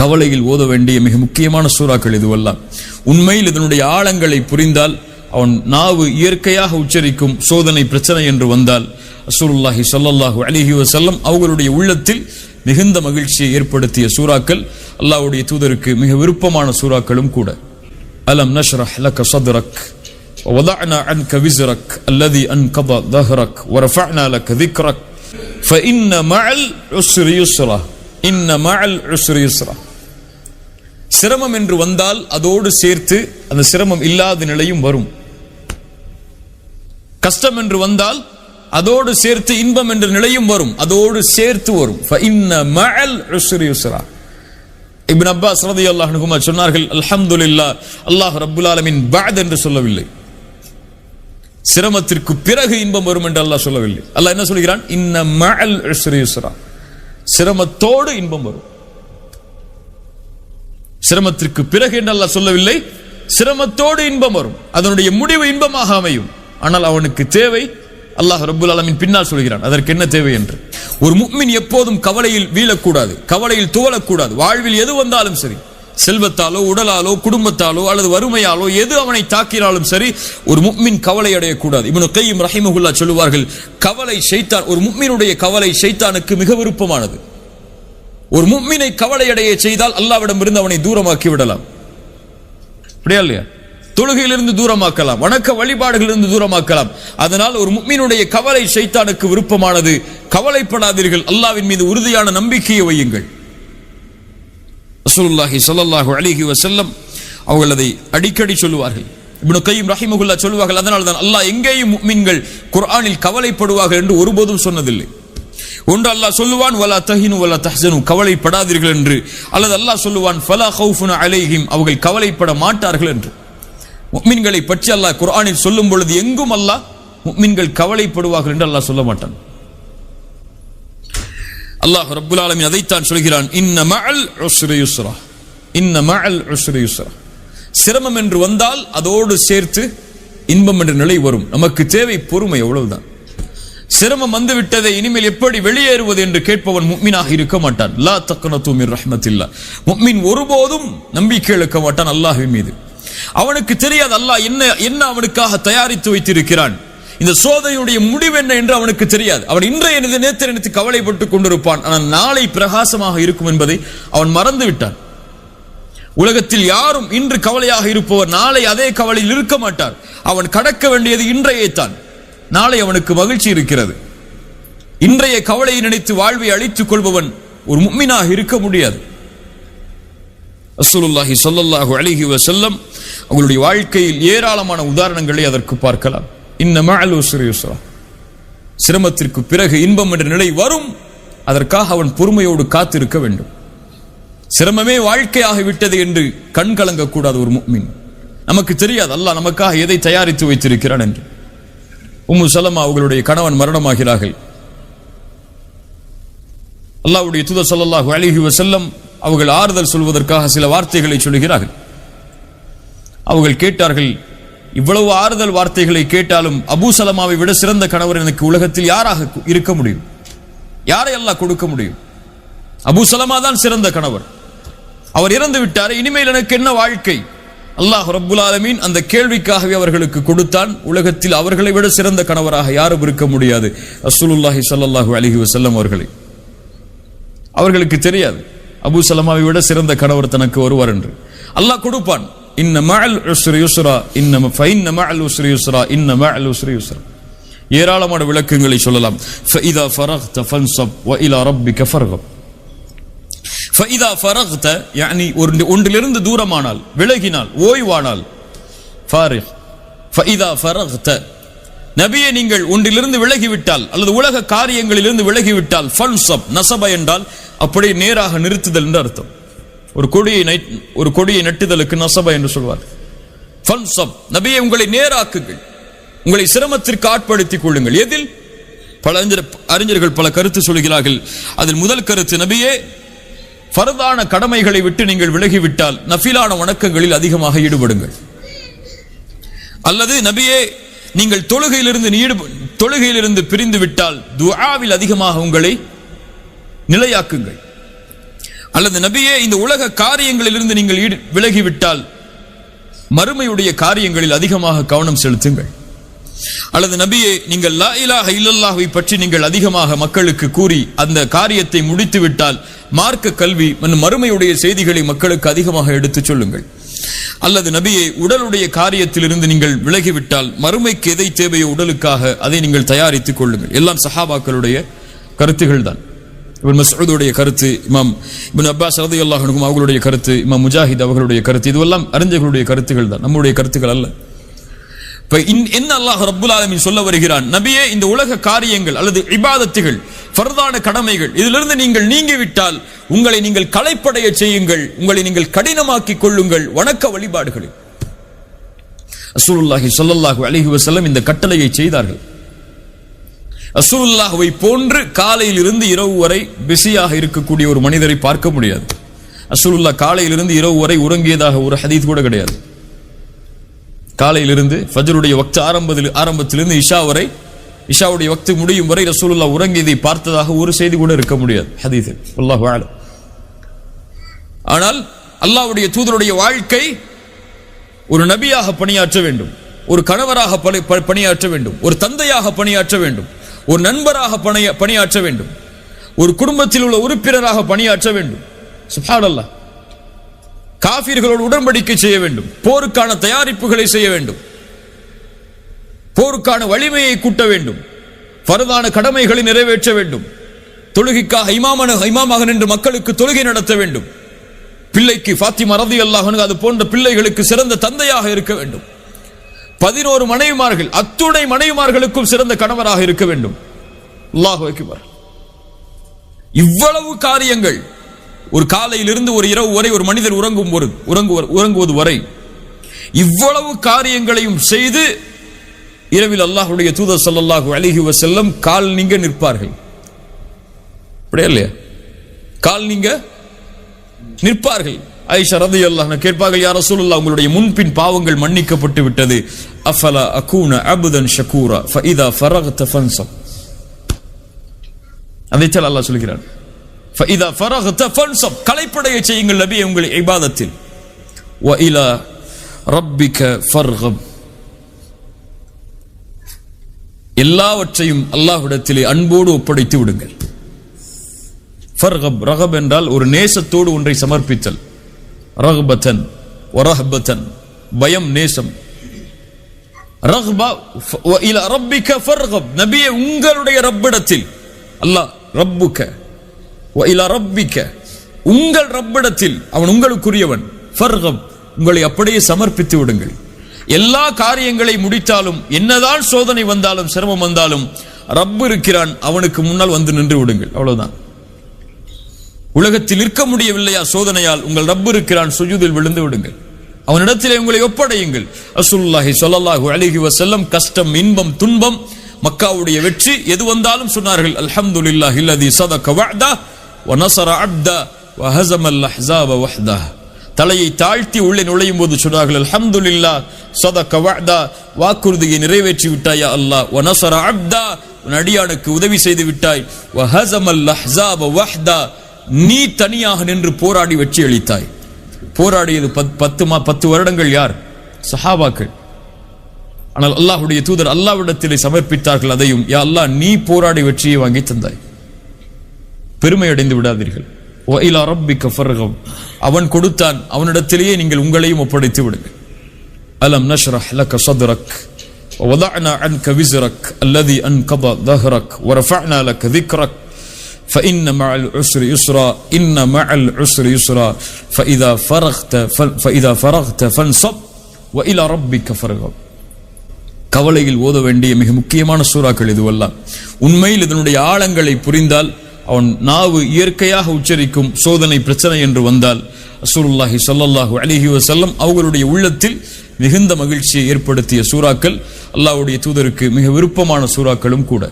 கவலையில் ஓத வேண்டிய மிக முக்கியமான சூறாக்கள் இதுவெல்லாம். உண்மையில் இதனுடைய ஆழங்களை புரிந்தால், அவன் நாவு இயற்கையாக உச்சரிக்கும் சோதனை பிரச்சனை என்று வந்தால், ரசூலுல்லாஹி ஸல்லல்லாஹு அலைஹி வஸல்லம் அவர்களுடைய உள்ளத்தில் மிகுந்த மகிழ்ச்சியை ஏற்படுத்திய சூறாக்கள், அல்லாஹ்வுடைய தூதருக்கு மிக விருப்பமான சூறாக்களும் கூட. அலம் நஷ்ரஹ் லக ஸத்ரக் வவதஅனா அன்க விஸ்ரக் அல்லதி அன்கத ظهرك ورفعنا لك ذكرك فإن مع العسر يسرا إن مع العسر يسرا. சிரமம் என்று வந்தால் அதோடு சேர்த்து அந்த சிரமம் இல்லாத நிலையும் வரும். கஷ்டம் என்று வந்தால் அதோடு சேர்த்து இன்பம் என்ற நிலையும் வரும், அதோடு சேர்த்து வரும். فإن مع العسر يسرا. இப்னு அப்பாஸ் ரலியல்லாஹு அன்ஹுமா சொன்னார்கள், அல்ஹம்துலில்லாஹ், அல்லாஹ் ரப்புல் ஆலமீன் பஅத் என்று சொல்லவில்லை, சிரமத்திற்கு பிறகு இன்பம் வரும் என்று அல்லாஹ் சொல்லவில்லை. அல்லாஹ் என்ன சொல்கிறான்? இன்ன மஅல் உஸ்ரி யுஸ்ரா, சிரமத்தோடு இன்பம் வரும். சிரமத்திற்கு பிறகு என்று அல்லாஹ் சொல்லவில்லை, சிரமத்தோடு இன்பம் வரும், அதனுடைய முடிவு இன்பமாக அமையும். ஆனால் அவனுக்கு தேவை, அல்லாஹ் ரப்புல் ஆலமீன் பின்னால் சொல்கிறான் அதற்கு என்ன தேவை என்று. ஒரு முஃமின் எப்போதும் கவலையில் வீழக்கூடாது, கவலையில் துவளக்கூடாது. வாழ்வில் எது வந்தாலும் சரி, செல்வத்தாலோ உடலாலோ குடும்பத்தாலோ அல்லது வறுமையாலோ எது அவனை தாக்கினாலும் சரி, ஒரு முஃமின் கவலை அடையக்கூடாது. இப்னு கய்யிம் ரஹிமஹுல்லாஹ் சொல்லுவார்கள், கவலை ஷைத்தான், ஒரு முஃமினுடைய கவலை ஷைத்தானுக்கு மிக விருப்பமானது. ஒரு முஃமினை கவலை அடைய செய்தால் அல்லாஹ்விடம் இருந்து அவனை தூரமாக்கி விடலாம். அப்படியா இல்லையா? தொழுகையிலிருந்து தூரமாக்கலாம், வணக்க வழிபாடுகளிலிருந்து தூரமாக்கலாம். அதனால் ஒரு முஃமினுடைய கவலை ஷைத்தானுக்கு விருப்பமானது. கவலைப்படாதீர்கள், அல்லாஹ்வின் மீது உறுதியான நம்பிக்கையை வையுங்கள். ரசூலுல்லாஹி ஸல்லல்லாஹு அலைஹி வஸல்லம் அவர்கள் அதை அடிக்கடி சொல்லுவார்கள். இப்னு கய்யிம் ரஹிமஹுல்லாஹ் சொல்லுவார்கள், அதனால் தான் அல்லாஹ் எங்கேயும் முஃமின்கள் குர்ஆனில் கவலைப்படுவார்கள் என்று ஒருபோதும் சொன்னதில்லை. ஒன்று அல்லாஹ் சொல்லுவான் வலா தஹினு வலா தஹ்சனு, கவலைப்படாதீர்கள் என்று, அல்லது அல்லாஹ் சொல்லுவான் ஃபலா ஹௌஃபுன் அலைஹிம், அவர்கள் கவலைப்பட மாட்டார்கள் என்று. முஃமின்களை பற்றி அல்லாஹ் குர்ஆனில் சொல்லும் பொழுது எங்கும் அல்லாஹ் முஃமின்கள் கவலைப்படுவார்கள் என்று அல்லாஹ் சொல்ல மாட்டான். அல்லாஹ் ரப்புல் ஆலமீன் அதைத்தான் சொல்கிறான், இன்ன மஅல் உஸ்ரி யுஸ்ரா, இன்ன மஅல் உஸ்ரி யுஸ்ரா. சிரமம் என்று வந்தால் அதோடு சேர்த்து இன்பம் என்ற நிலை வரும். நமக்கு தேவை பொறுமை, அவ்வளவுதான். சிரமம் வந்து விட்டதை இனிமேல் எப்படி வெளியேறுவது என்று கேட்பவன் முஃமினாக இருக்க மாட்டான். லா தக்னது மிர் ரஹ்மத்தில்லாஹ், முஃமின் ஒருபோதும் நம்பிக்கை இழக்க மாட்டான் அல்லாஹ்வின் மீது. அவனுக்கு தெரியாது அல்லாஹ் என்ன அவனுக்காக தயாரித்து வைத்திருக்கிறான், இந்த சோதனையுடைய முடிவு என்ன என்று அவனுக்கு தெரியாது. அவன் இன்றைய நேற்று நினைத்து கவலைப்பட்டுக் கொண்டிருப்பான், ஆனால் நாளை பிரகாசமாக இருக்கும் என்பதை அவன் மறந்து விட்டான். உலகத்தில் யாரும் இன்று கவலையாக இருப்பவர் நாளை அதே கவலையில் இருக்க மாட்டார். அவன் கடக்க வேண்டியது இன்றையே தான். நாளை அவனுக்கு மகிழ்ச்சி இருக்கிறது. இன்றைய கவலையை நினைத்து வாழ்வை அழித்துக் கொள்பவன் ஒரு முஃமினாக இருக்க முடியாது. ரசூலுல்லாஹி ஸல்லல்லாஹு அலைஹி வஸல்லம் அவங்களுடைய வாழ்க்கையில் ஏராளமான உதாரணங்களை அதற்கு பார்க்கலாம். இன்ன மஅல் உஸ்ரி யுஸ்ரா, சிரமத்திற்கு பிறகு இன்பம் என்ற நிலை வரும். அதற்காக அவன் பொறுமையோடு காத்திருக்க வேண்டும். சிரமமே வாழ்க்கையாக விட்டது என்று கண் கலங்கக்கூடாது ஒரு முஃமின். நமக்கு தெரியாது அல்லாஹ் நமக்காக எதை தயாரித்து வைத்திருக்கிறான் என்று. உம்மு சலமா அவர்களுடைய கணவன் மரணமாகிறார்கள். அல்லாஹ்வுடைய தூதர் ஸல்லல்லாஹு அலைஹி வஸல்லம் அவர்கள் ஆறுதல் சொல்வதற்காக சில வார்த்தைகளை சொல்கிறார்கள். அவர்கள் கேட்டார்கள், இவ்வளவு ஆறுதல் வார்த்தைகளை கேட்டாலும் அபூ சலமாவை விட சிறந்த கணவர் எனக்கு உலகத்தில் யாராக இருக்க முடியும்? யாரை அல்லாஹ் கொடுக்க முடியும்? அபூ சலமா தான் சிறந்த கணவர். அவர் இறந்து விட்டார், இனிமேல் எனக்கு என்ன வாழ்க்கை? அல்லாஹ் ரப்புல் ஆலமீன் அந்த கேள்விக்காகவே அவர்களுக்கு கொடுத்தான். உலகத்தில் அவர்களை விட சிறந்த கணவராக யாரும் இருக்க முடியாது ரசூலுல்லாஹி ஸல்லல்லாஹு அலைஹி வஸல்லம் அவர்களை. அவர்களுக்கு தெரியாது அபூ சலமாவை விட சிறந்த கணவர் தனக்கு வருவார் என்று. அல்லாஹ் கொடுப்பான். இன்ன மஅல் உஸ்ரி யுஸ்ரா, இன்ன மஅல் உஸ்ரி யுஸ்ரா, இன்ன மஅல் உஸ்ரி யுஸ்ரா. ஏராளமான விளக்கங்களை சொல்லலாம். ஃபஇதா ஃபரக்த ஃபன்ஸப் வ இலா ரப்பிக ஃபர்கப். ஃபஇதா ஃபரக்த يعني ஒன்றிலிருந்து தூரமானால், விலகினால், ஓய்வானால், ஃபாரிக். ஃபஇதா ஃபரக்த, நபியே நீங்கள் ஒன்றிலிருந்து விலகிவிட்டால் அல்லது உலக காரியங்களிலிருந்து விலகிவிட்டால், ஃபன்ஸப், நஸப என்றால் அப்படியே நேராக நிறுத்துதல் என்று அர்த்தம். ஒரு கொடியை நட்டுதலுக்கு நஸப என்று சொல்வார். ஃபன்ஸப், நபியே உங்களை நேராக்குங்கள், உங்களை சிரமத்திற்கு ஆட்படுத்திக் கொள்ளுங்கள். எதில்? பல அறிஞர்கள் பல கருத்து சொல்கிறார்கள். அதில் முதல் கருத்து, நபியே ஃபர்தான கடமைகளை விட்டு நீங்கள் விலகிவிட்டால் நஃபிலான வணக்கங்களில் அதிகமாக ஈடுபடுங்கள். அல்லது நபியே நீங்கள் தொழுகையிலிருந்து பிரிந்து விட்டால் துஆவில் அதிகமாக உங்களை நிலையாக்குங்கள். அல்லது நபியே இந்த உலக காரியங்களிலிருந்து நீங்கள் விலகிவிட்டால் மறுமையுடைய காரியங்களில் அதிகமாக கவனம் செலுத்துங்கள். அல்லது நபியே நீங்கள் லா இலாஹ இல்லல்லாஹ்வை பற்றி நீங்கள் அதிகமாக மக்களுக்கு கூறி அந்த காரியத்தை முடித்து விட்டால் மார்க்க கல்வி மறுமையுடைய செய்திகளை மக்களுக்கு அதிகமாக எடுத்துச் சொல்லுங்கள். அல்லது நபியே உடலுடைய காரியத்திலிருந்து நீங்கள் விலகிவிட்டால் மறுமைக்கு எதை தேவையோ உடலுக்காக அதை நீங்கள் தயாரித்துக் கொள்ளுங்கள். எல்லாம் சஹாபாக்களுடைய கருத்துகள் தான். இப்னு மஸ்ஊதுடைய கருத்து, இமாம் இப்னு அப்பாஸ் ரலியல்லாஹு அன்ஹு அவர்களுடைய கருத்து, இமாம் முஜாஹித் அவர்களுடைய கருத்து, இதுவெல்லாம் அறிஞர்களுடைய கருத்துகள் தான், நம்முடைய கருத்துக்கள் அல்ல. என்ன அல்லாஹ் ரப்புல் ஆலமீன் சொல்ல வருகிறான், நபியே இந்த உலக காரியங்கள் அல்லது இபாதத்துகள் ஃபர்தான கடமைகள் இதிலிருந்து நீங்கள் நீங்கிவிட்டால் உங்களை நீங்கள் களைப்படைய செய்யுங்கள், உங்களை நீங்கள் கடினமாக்கிக் கொள்ளுங்கள் வணக்க வழிபாடுகளில். ரசூலுல்லாஹி ஸல்லல்லாஹு அலைஹி வஸல்லம் இந்த கட்டளையை செய்தார்கள். ரசூலுல்லாஹ்வை போன்று காலையில் இருந்து இரவு வரை பிஸியாக இருக்கக்கூடிய ஒரு மனிதரை பார்க்க முடியாது. ரசூலுல்லாஹ் காலையில் இருந்து இரவு வரை உறங்கியதாக ஒரு ஹதீஸ் கூட கிடையாது. காலையிலிருந்து ஃபஜ்ருடைய வக்த் ஆரம்பத்திலிருந்து இஷா வரை, இஷாவுடைய வக்த் முடியும் வரை ரசூலுல்லாஹ் உறங்கியதை பார்த்ததாக ஒரு செய்தி கூட இருக்க முடியாது ஹதீஸில். வல்லாஹு அலம். ஆனால் அல்லாஹ்வுடைய தூதருடைய வாழ்க்கை ஒரு நபியாக பணியாற்ற வேண்டும், ஒரு கணவராக பணியாற்ற வேண்டும், ஒரு தந்தையாக பணியாற்ற வேண்டும், ஒரு நண்பராக பணியாற்ற வேண்டும், ஒரு குடும்பத்தில் உள்ள உறுப்பினராக பணியாற்ற வேண்டும். சுப்ஹானல்லாஹ். காஃபிர்களோடு உடன்படிக்கை செய்ய வேண்டும், போருக்கான தயாரிப்புகளை செய்ய வேண்டும், போருக்கான வலிமையை கூட்ட வேண்டும், ஃபர்தான கடமைகளை நிறைவேற்ற வேண்டும், தொழுகைக்காக இமாமாக நின்று மக்களுக்கு தொழுகை நடத்த வேண்டும், பிள்ளைக்கு ஃபாத்திமா ரலியல்லாஹு அன்ஹா அது போன்ற பிள்ளைகளுக்கு சிறந்த தந்தையாக இருக்க வேண்டும், 11 மனைவிமார்கள் அத்துணை மனைவிமார்களுக்கும் சிறந்த கணவராக இருக்க வேண்டும். அல்லாஹு அக்பர். இவ்வளவு காரியங்கள் ஒரு காலையிலிருந்து ஒரு இரவு வரை ஒரு மனிதர் உறங்குவது வரை இவ்வளவு காரியங்களையும் செய்து இரவில் அல்லாஹ்வுடைய தூதர் ஸல்லல்லாஹு அலைஹி வஸல்லம் கால் நீங்க நிற்பார்கள். அப்படியே இல்லையா? கால் நீங்க நிற்பார்கள். ஆயிஷா ரலியல்லாஹு அன்ஹா கேட்பார்கள், யா ரசூலுல்லாஹ் உங்களுடைய முன்பின் பாவங்கள் மன்னிக்கப்பட்டு விட்டது, அஃபலா அகூன அப்தன் ஷகூரா ஃபஇதா ஃபரக்த ஃபன்ஸப். அதைத்தான் அல்லாஹ் சொல்கிறான், ஃபஇதா ஃபரக்த ஃபன்ஸப், களைப்படைய செய்யுங்கள் நபியே உங்கள் இபாதத்தில், வ இலா ரப்பிக ஃபர்கப், எல்லாவற்றையும் அல்லாஹ்விடத்திலே அன்போடு ஒப்படைத்து விடுங்கள். ஃபர்கப், ரகப் என்றால் ஒரு நேசத்தோடு ஒன்றை சமர்ப்பித்தல், ரஹ்பத்தன் வரஹ்பத்தன், பயம் நேசம். ரஹ்பா வ இலா ரப்பிக ஃபர்கப், நபியே உங்களுடைய ரப்பிடத்தில், அல்லாஹ் ரப்புக வ இலா ரப்பிக, உங்கள் ரப்பிடத்தில், அவன் உங்களுக்குரியவன், ஃபர்கப் உங்களை அப்படியே சமர்ப்பித்து விடுங்கள். எல்லா காரியங்களை முடித்தாலும் என்னதான் சோதனை வந்தாலும் சிரமம் வந்தாலும் ரப்பு இருக்கிறான், அவனுக்கு முன்னால் வந்து நின்று விடுங்கள், அவ்வளவுதான். உலகத்தில் இருக்க முடியவில்லையா சோதனையால், உங்கள் ரப்பு இருக்கிறான், சுஜூதில் விழுந்து விடுங்கள், அவனிடத்திலே உங்களை ஒப்படையுங்கள். ரசூலுல்லாஹி ஸல்லல்லாஹு அலைஹி வஸல்லம் கஷ்டம் இன்பம் துன்பம் மக்காவுடைய வெற்றி எது வந்தாலும் சொன்னார்கள், அல்ஹம்துலில்லாஹி அல்லதி ஸதக வஅதா வ நஸர அப்தா வ ஹஸமல் அஹ்ஸாப வஹ்தா. தலையை தாழ்த்தி உள்ளே நுழையும் போது சொன்னார்கள், அல்ஹம்துலில்லாஹ் ஸதக வஅதா, வாக்குறுதியை நிறைவேற்றி விட்டாய் யா அல்லாஹ், வ நஸர அப்தா, உன் அடியானுக்கு உதவி செய்து விட்டாய், வ ஹஸமல் அஹ்ஸாப வஹ்தா, நீ தனியாக நின்று போராடி வெற்றி அளித்தாய். போராடியது 10 வருடங்கள் யார்? சஹாபாக்கள். ஆனால் அல்லாஹ்வுடைய தூதர் அல்லாஹ்விடத்திலே சமர்ப்பித்தார்கள் அதையும், யா அல்லாஹ் நீ போராடி வெற்றியை வாங்கி தந்தாய். பெருமை அடைந்து விடாதீர்கள். வ இலா ரப்பிக ஃபர்கப், அவன் கொடுத்தான், அவனிடத்திலேயே நீங்கள் உங்களையும் ஒப்படைத்து விடுங்கள். அலம் நஷ்ரஹ் லக ஸத்ரக் வ வதஅனா அன்க விஸ்ரக் அல்லதி அன்கத ظهرك ورفعنا لك ذكرك فإن مع العسر يسرا إن مع العسر يسرا فإذا فرغت فانصب وإلى ربك فارغب. கவலையில் ஓத வேண்டிய மிக முக்கியமான சூறாக்கள் இதுவெல்லாம். உண்மையில் இதனுடைய ஆழங்களை புரிந்தால், அவன் நாவு இயற்கையாக உச்சரிக்கும் சோதனை பிரச்சனை என்று வந்தால், ரசூலுல்லாஹி ஸல்லல்லாஹு அலைஹி வஸல்லம் அவர்களுடைய உள்ளத்தில் மிகுந்த மகிழ்ச்சியை ஏற்படுத்திய சூறாக்கள், அல்லாஹ்வுடைய தூதருக்கு மிக விருப்பமான சூறாக்களும் கூட.